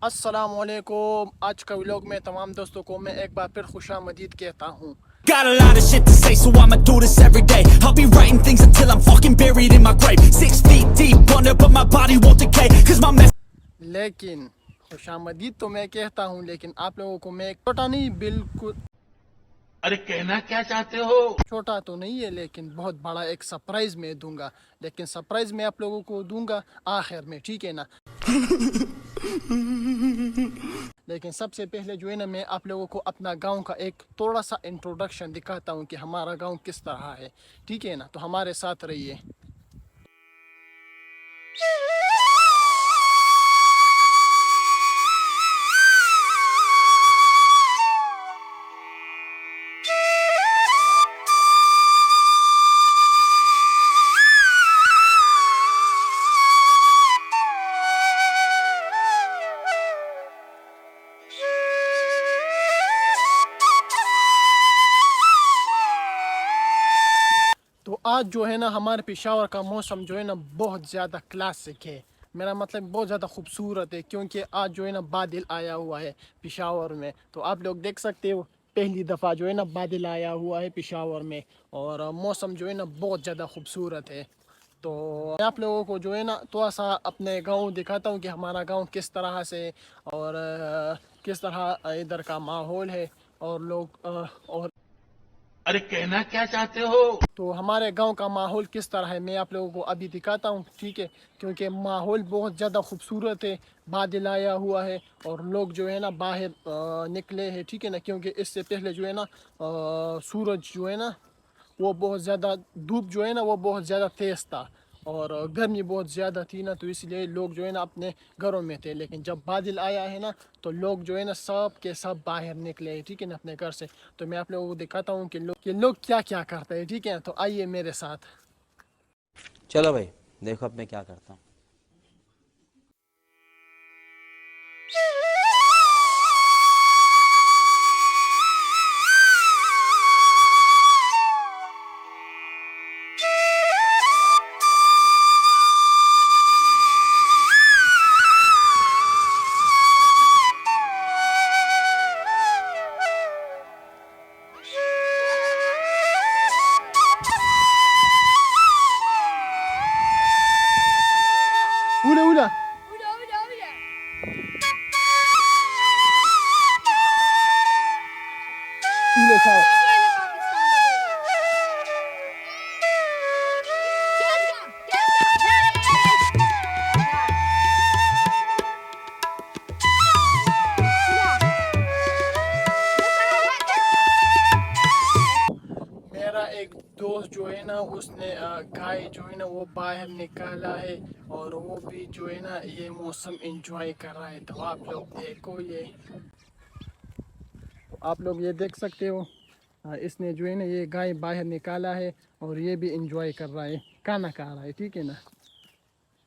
अस्सलामुअलैकुम। आज का व्लॉग में तमाम दोस्तों को मैं एक बार फिर खुशामदीद कहता हूँ। Got a lot of shit to say, so I'ma do this every day. I'll be writing things until I'm fucking buried in my grave. 6 feet deep under, but my body won't decay. Cause my mess. लेकिन खुशामदीद तो मैं कहता हूँ, लेकिन आप लोगों को मैं छोटा नहीं, बिल्कुल अरे कहना क्या चाहते हो? छोटा तो नहीं है, लेकिन बहुत बड़ा एक सरप्राइज मैं दूंगा। लेकिन सरप्राइज मैं आप लोगों को दूंगा आखिर में, ठीक है ना। लेकिन सबसे पहले जो है ना, मैं आप लोगों को अपना गांव का एक थोड़ा सा इंट्रोडक्शन दिखाता हूँ कि हमारा गांव किस तरह है, ठीक है ना। तो हमारे साथ रहिए। तो आज जो है ना, हमारे पेशावर का मौसम जो है ना बहुत ज़्यादा क्लासिक है। मेरा मतलब बहुत ज़्यादा खूबसूरत है, क्योंकि आज जो है ना बादल आया हुआ है पेशावर में। तो आप लोग देख सकते हो, पहली दफ़ा जो है ना बादल आया हुआ है पेशावर में, और मौसम जो है ना बहुत ज़्यादा खूबसूरत है। तो मैं आप लोगों को जो है ना थोड़ा सा अपने गांव दिखाता हूँ कि हमारा गांव किस तरह से, और किस तरह इधर का माहौल है, और लोग और अरे कहना क्या चाहते हो? तो हमारे गांव का माहौल किस तरह है मैं आप लोगों को अभी दिखाता हूँ, ठीक है। क्योंकि माहौल बहुत ज़्यादा खूबसूरत है, बादल आया हुआ है, और लोग जो है ना बाहर निकले हैं, ठीक है ना। क्योंकि इससे पहले जो है ना सूरज जो है ना वो बहुत ज़्यादा, धूप जो है ना वो बहुत ज़्यादा तेज़ था, और गर्मी बहुत ज़्यादा थी ना, तो इसलिए लोग जो है ना अपने घरों में थे। लेकिन जब बादल आया है ना, तो लोग जो है ना सब के सब बाहर निकले हैं, ठीक है ना, अपने घर से। तो मैं आप लोगों को दिखाता हूँ कि लोग क्या क्या करते हैं, ठीक है। तो आइए मेरे साथ। चलो भाई, देखो अब मैं क्या करता हूँ। उला उला उले छाओ। मेरा एक दोस्त जो है ना, उसने गाय जो है ना वो बाहर निकाला है, और वो भी जो है ना ये मौसम एंजॉय कर रहा है। तो आप लोग देखो, ये आप लोग ये देख सकते हो, इसने जो है ना ये गाय बाहर निकाला है, और ये भी एंजॉय कर रहा है, खाना खा रहा है, ठीक है ना।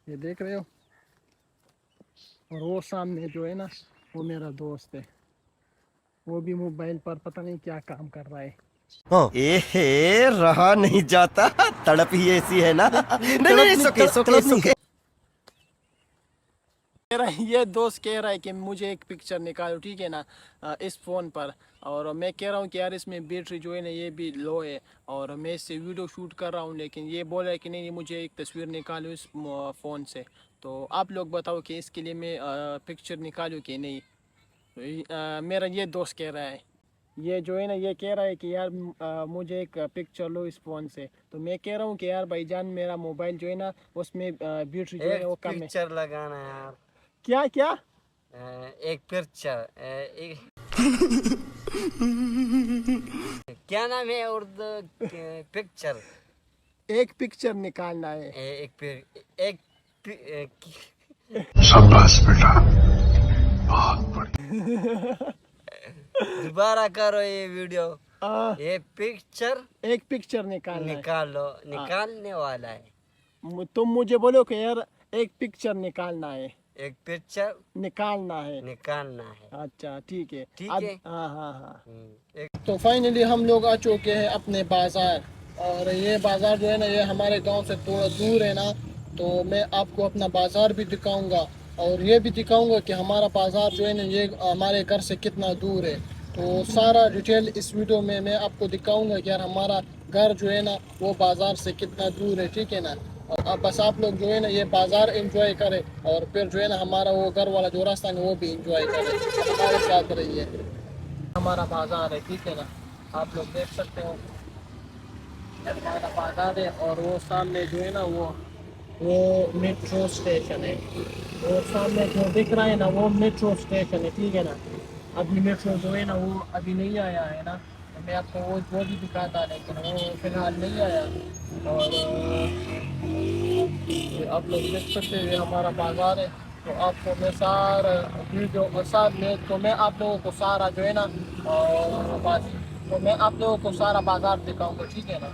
ये देख रहे हो। और वो सामने जो है ना वो मेरा दोस्त है, वो भी मोबाइल पर पता नहीं क्या काम कर रहा है। एहे रहा नहीं जाता, तड़प ही ऐसी है ना। नहीं नहीं, सुके सुके सुके। मेरा ये दोस्त कह रहा है कि मुझे एक पिक्चर निकालो, ठीक है ना, इस फ़ोन पर। और मैं कह रहा हूँ कि यार इसमें बैटरी जो है ना ये भी लो है, और मैं इससे वीडियो शूट कर रहा हूँ। लेकिन ये बोल रहा है कि नहीं, मुझे एक तस्वीर निकालो इस फ़ोन से। तो आप लोग बताओ कि इसके लिए मैं पिक्चर निकालूँ कि नहीं। तो मेरा ये दोस्त कह रहा है, ये जो है ना ये कह रहा है कि यार मुझे एक पिक्चर लो इस फ़ोन से। तो मैं कह रहा हूँ कि यार भाईजान, मेरा मोबाइल जो है ना उसमें बैटरी जो है वो कम है। पिक्चर लगाना यार। क्या क्या एक पिक्चर एक क्या नाम है उर्दू पिक्चर? एक पिक्चर निकालना है। एक शाबाश बेटा, बहुत बढ़िया। दोबारा करो ये वीडियो। ये पिक्चर एक पिक्चर निकालना निकालो, निकालने वाला है। है। तुम मुझे बोलो कि यार एक पिक्चर निकालना है, एक पिक्चर निकालना है। निकालना है। अच्छा ठीक है, ठीक अब है। हाँ हाँ हाँ। एक तो फाइनली हम लोग आ चुके हैं अपने बाज़ार, और ये बाज़ार जो है ना ये हमारे गांव से थोड़ा दूर है ना। तो मैं आपको अपना बाज़ार भी दिखाऊंगा, और ये भी दिखाऊंगा कि हमारा बाज़ार जो है ना ये हमारे घर से कितना दूर है। तो सारा डिटेल इस वीडियो में मैं आपको दिखाऊंगा कि यार हमारा घर जो है ना वो बाज़ार से कितना दूर है, ठीक है ना। और अब बस आप लोग जो है ना ये बाज़ार एंजॉय करें और फिर जो है ना हमारा वो घर वाला जो रास्ता है वो भी एंजॉय करें, हमारे साथ रहिए। हमारा बाज़ार है, ठीक है ना, आप लोग देख सकते हो हमारा बाज़ार है। और वो सामने जो है ना वो मेट्रो स्टेशन है, वो सामने जो दिख रहा है ना वो मेट्रो स्टेशन है, ठीक है ना। अभी मेट्रो जो है ना वो अभी नहीं आया है ना, तो मैं आपको वो भी दिखाता, लेकिन वो फिलहाल नहीं आया। और ये आप लोग देख सकते हैं ये हमारा बाज़ार है। तो आपको मैं सारा वीडियो और साथ में तो मैं आप लोगों को सारा जो है ना तो मैं आप लोगों को सारा बाज़ार दिखाऊंगा, ठीक है ना।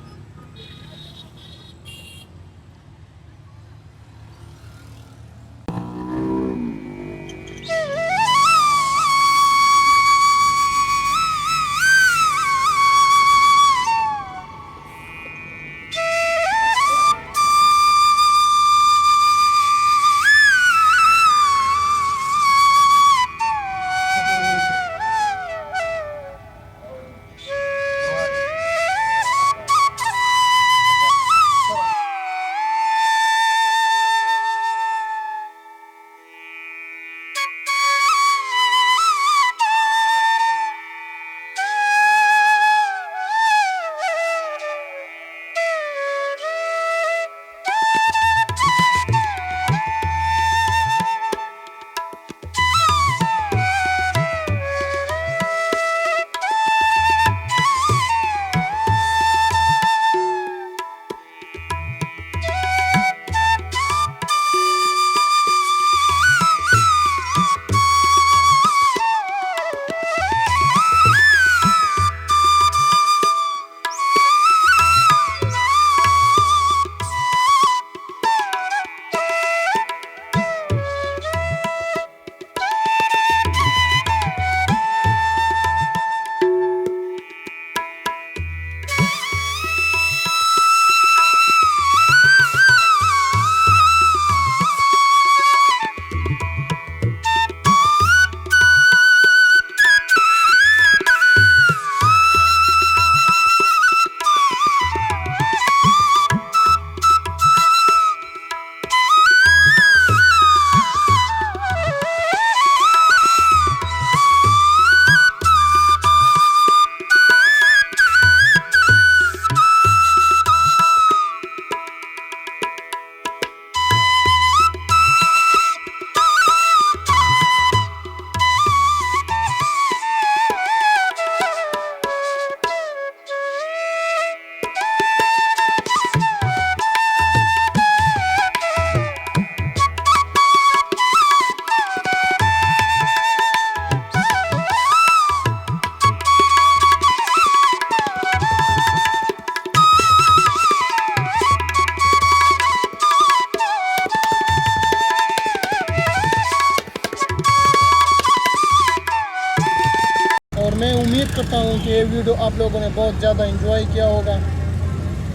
मैं उम्मीद करता हूँ कि ये वीडियो आप लोगों ने बहुत ज़्यादा एंजॉय किया होगा।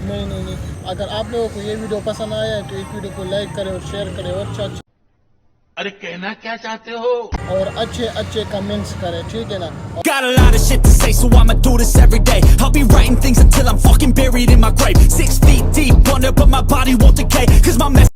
नहीं, अगर आप लोगों को ये वीडियो पसंद आया है तो इस वीडियो को लाइक करें और शेयर करें और अरे कहना क्या चाहते हो और अच्छे कमेंट्स करें, ठीक है ना। Got a lot of shit to say, so I'ma do this every day. I'll be writing things until I'm fucking buried in my grave. 6 feet deep under, but my body won't decay. Cause my mess